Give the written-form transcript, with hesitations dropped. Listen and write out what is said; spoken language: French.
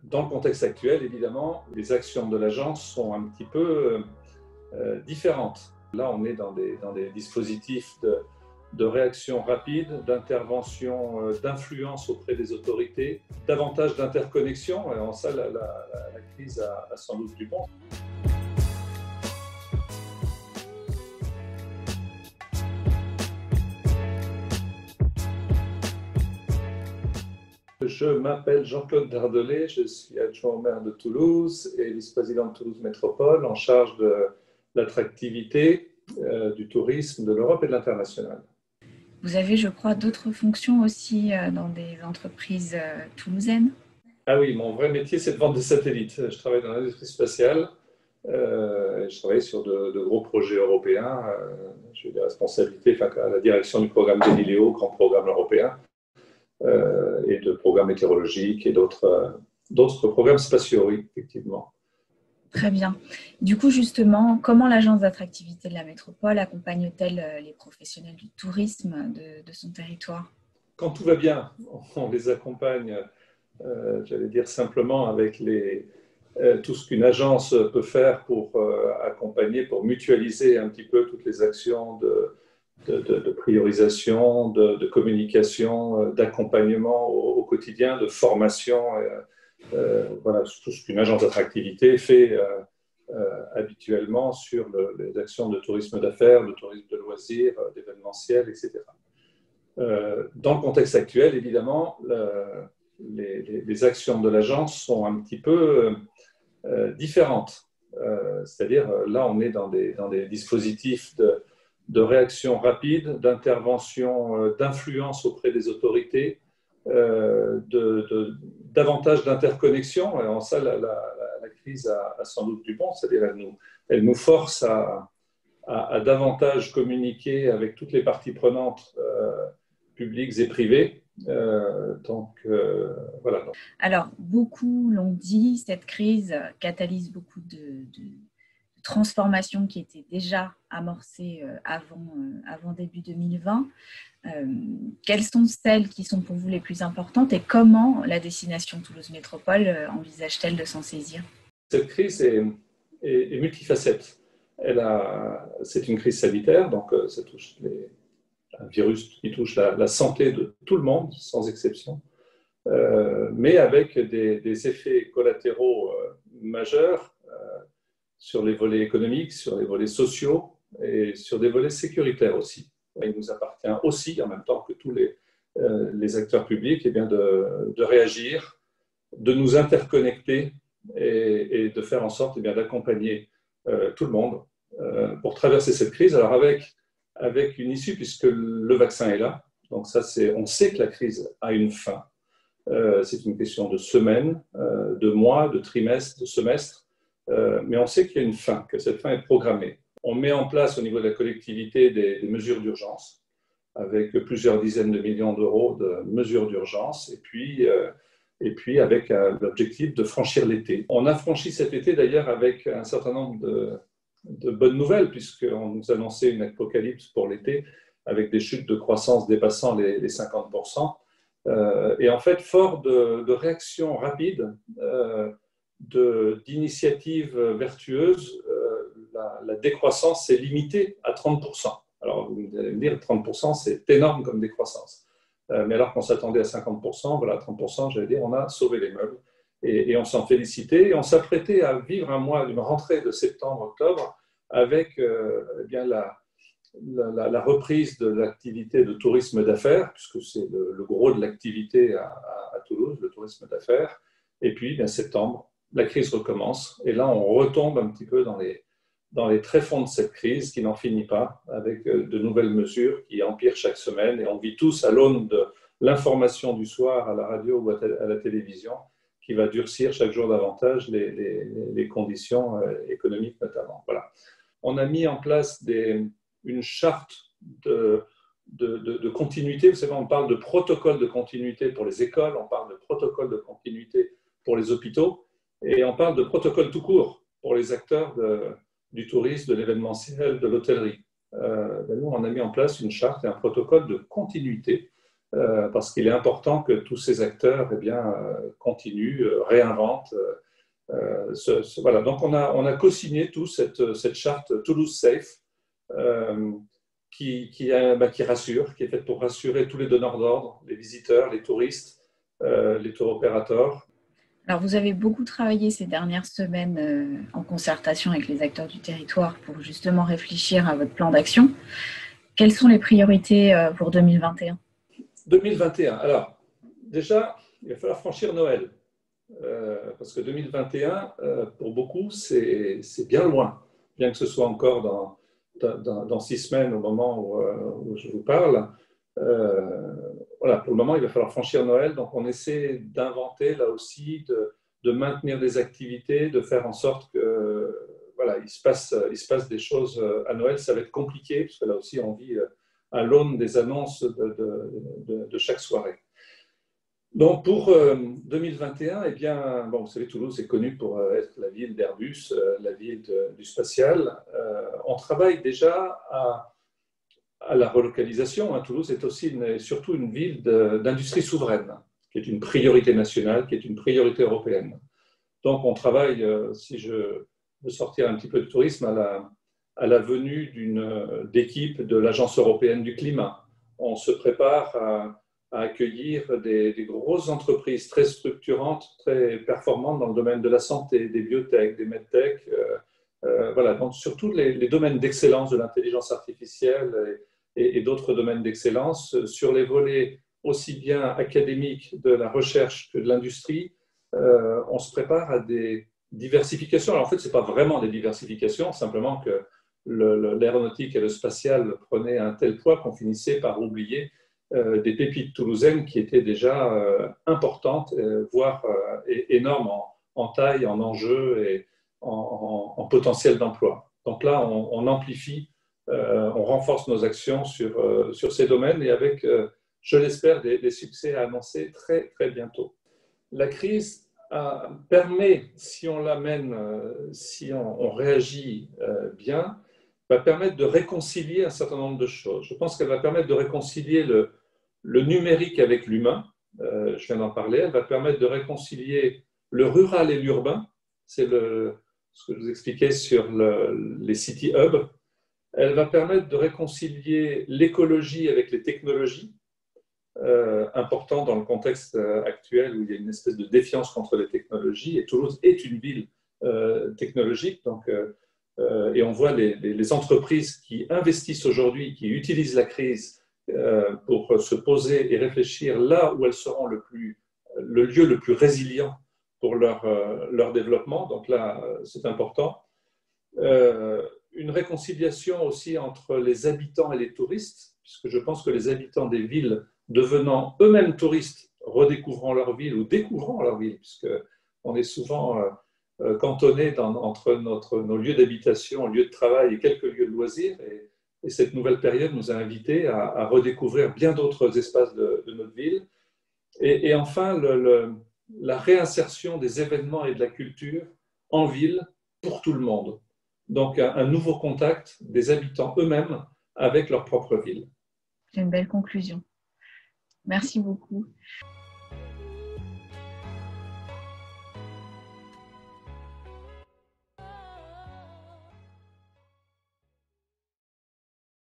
Dans le contexte actuel, évidemment, les actions de l'agence sont un petit peu différentes. Là, on est dans des dispositifs de réaction rapide, d'intervention, d'influence auprès des autorités, davantage d'interconnexion. Et en ça, la crise a sans doute du bon. Je m'appelle Jean-Claude Dardelé, je suis adjoint au maire de Toulouse et vice-président de Toulouse Métropole en charge de l'attractivité, du tourisme, de l'Europe et de l'international. Vous avez, je crois, d'autres fonctions aussi dans des entreprises toulousaines. Ah oui, mon vrai métier, c'est de vendre des satellites. Je travaille dans l'industrie spatiale. Je travaille sur de gros projets européens. J'ai des responsabilités à la direction du programme Galileo, grand programme européen, et de programmes météorologiques et d'autres programmes spatiaux, oui, effectivement. Très bien. Du coup, justement, comment l'agence d'attractivité de la métropole accompagne-t-elle les professionnels du tourisme de son territoire? Quand tout va bien, on les accompagne, j'allais dire simplement avec tout ce qu'une agence peut faire pour accompagner, pour mutualiser un petit peu toutes les actions de priorisation, de communication, d'accompagnement au quotidien, de formation. Voilà, tout ce qu'une agence d'attractivité fait habituellement sur les actions de tourisme d'affaires, de tourisme de loisirs, d'événementiel, etc. Dans le contexte actuel, évidemment, les actions de l'agence sont un petit peu différentes. C'est-à-dire, là, on est dans des dispositifs de réaction rapide, d'intervention, d'influence auprès des autorités, davantage d'interconnexion. Et en ça, la crise a sans doute du bon. C'est-à-dire, elle nous force à davantage communiquer avec toutes les parties prenantes, publiques et privées. Voilà. Alors, beaucoup l'ont dit, cette crise catalyse beaucoup de transformations qui étaient déjà amorcées avant début 2020. Quelles sont celles qui sont pour vous les plus importantes et comment la destination Toulouse Métropole envisage-t-elle de s'en saisir? Cette crise est multifacette. C'est une crise sanitaire, donc ça touche un virus qui touche la santé de tout le monde, sans exception, mais avec des effets collatéraux majeurs sur les volets économiques, sur les volets sociaux et sur des volets sécuritaires aussi. Il nous appartient aussi, en même temps que tous les acteurs publics, eh bien de réagir, de nous interconnecter et de faire en sorte eh bien, d'accompagner tout le monde pour traverser cette crise. Alors avec une issue, puisque le vaccin est là. Donc ça, on sait que la crise a une fin. C'est une question de semaines, de mois, de trimestres, de semestres. Mais on sait qu'il y a une fin, que cette fin est programmée. On met en place au niveau de la collectivité des mesures d'urgence, avec plusieurs dizaines de millions d'euros de mesures d'urgence, et puis avec l'objectif de franchir l'été. On a franchi cet été d'ailleurs avec un certain nombre de bonnes nouvelles, puisqu'on nous annonçait une apocalypse pour l'été, avec des chutes de croissance dépassant les 50%. Et en fait, fort de réactions rapides, d'initiatives vertueuses, la décroissance s'est limitée à 30%. Alors, vous allez me dire, 30%, c'est énorme comme décroissance. Mais alors qu'on s'attendait à 50%, voilà, 30%, j'allais dire, on a sauvé les meubles. Et on s'en félicitait. Et on s'apprêtait à vivre un mois, une rentrée de septembre-octobre, avec eh bien, la reprise de l'activité de tourisme d'affaires, puisque c'est le gros de l'activité à Toulouse, le tourisme d'affaires. Et puis, bien, septembre, la crise recommence. Et là, on retombe un petit peu dans les tréfonds de cette crise qui n'en finit pas, avec de nouvelles mesures qui empirent chaque semaine. Et on vit tous à l'aune de l'information du soir à la radio ou à la télévision qui va durcir chaque jour davantage les conditions économiques notamment. Voilà. On a mis en place une charte de continuité. Vous savez, on parle de protocole de continuité pour les écoles, on parle de protocole de continuité pour les hôpitaux, et on parle de protocole tout court pour les acteurs du tourisme, de l'événementiel, de l'hôtellerie. Nous, on a mis en place une charte et un protocole de continuité parce qu'il est important que tous ces acteurs continuent, réinventent. Voilà. Donc on a co-signé tous cette charte Toulouse Safe qui rassure, qui est faite pour rassurer tous les donneurs d'ordre, les visiteurs, les touristes, les tour opérateurs. Alors, vous avez beaucoup travaillé ces dernières semaines en concertation avec les acteurs du territoire pour justement réfléchir à votre plan d'action. Quelles sont les priorités pour 2021 ? 2021. Alors, déjà, il va falloir franchir Noël. Parce que 2021, pour beaucoup, c'est bien loin. Bien que ce soit encore dans 6 semaines au moment où je vous parle. Voilà, pour le moment, il va falloir franchir Noël. Donc, on essaie d'inventer là aussi, de maintenir des activités, de faire en sorte que voilà, il se passe des choses à Noël. Ça va être compliqué, parce que là aussi, on vit à l'aune des annonces de chaque soirée. Donc pour 2021, eh bien, bon, vous savez, Toulouse est connue pour être la ville d'Airbus, la ville du spatial. On travaille déjà à la relocalisation. Toulouse est aussi surtout une ville d'industrie souveraine, qui est une priorité nationale, qui est une priorité européenne. Donc on travaille, si je veux sortir un petit peu de tourisme, à la venue d'équipes de l'Agence européenne du climat. On se prépare à accueillir des grosses entreprises très structurantes, très performantes dans le domaine de la santé, des biotech, des medtech, voilà, donc surtout les domaines d'excellence de l'intelligence artificielle et d'autres domaines d'excellence, sur les volets aussi bien académiques de la recherche que de l'industrie. On se prépare à des diversifications. Alors en fait, ce n'est pas vraiment des diversifications, simplement que l'aéronautique et le spatial prenaient un tel poids qu'on finissait par oublier des pépites toulousaines qui étaient déjà importantes, voire énormes en taille, en enjeu et en potentiel d'emploi. Donc là, on amplifie, on renforce nos actions sur ces domaines et avec, je l'espère, des succès à annoncer très, très bientôt. La crise permet, si on l'amène, si on réagit bien, va permettre de réconcilier un certain nombre de choses. Je pense qu'elle va permettre de réconcilier le numérique avec l'humain, je viens d'en parler. Elle va permettre de réconcilier le rural et l'urbain, c'est ce que je vous expliquais sur les city hubs. Elle va permettre de réconcilier l'écologie avec les technologies, important dans le contexte actuel où il y a une espèce de défiance contre les technologies, et Toulouse est une ville technologique, donc, et on voit les entreprises qui investissent aujourd'hui, qui utilisent la crise pour se poser et réfléchir là où elles seront le lieu le plus résilient pour leur développement. Donc là, c'est important. Une réconciliation aussi entre les habitants et les touristes, puisque je pense que les habitants des villes devenant eux-mêmes touristes, redécouvrant leur ville ou découvrant leur ville, puisqu'on est souvent cantonné entre nos lieux d'habitation, lieux de travail et quelques lieux de loisirs. Et cette nouvelle période nous a invités à redécouvrir bien d'autres espaces de notre ville. Et enfin, la réinsertion des événements et de la culture en ville pour tout le monde. Donc, un nouveau contact des habitants eux-mêmes avec leur propre ville. C'est une belle conclusion. Merci beaucoup.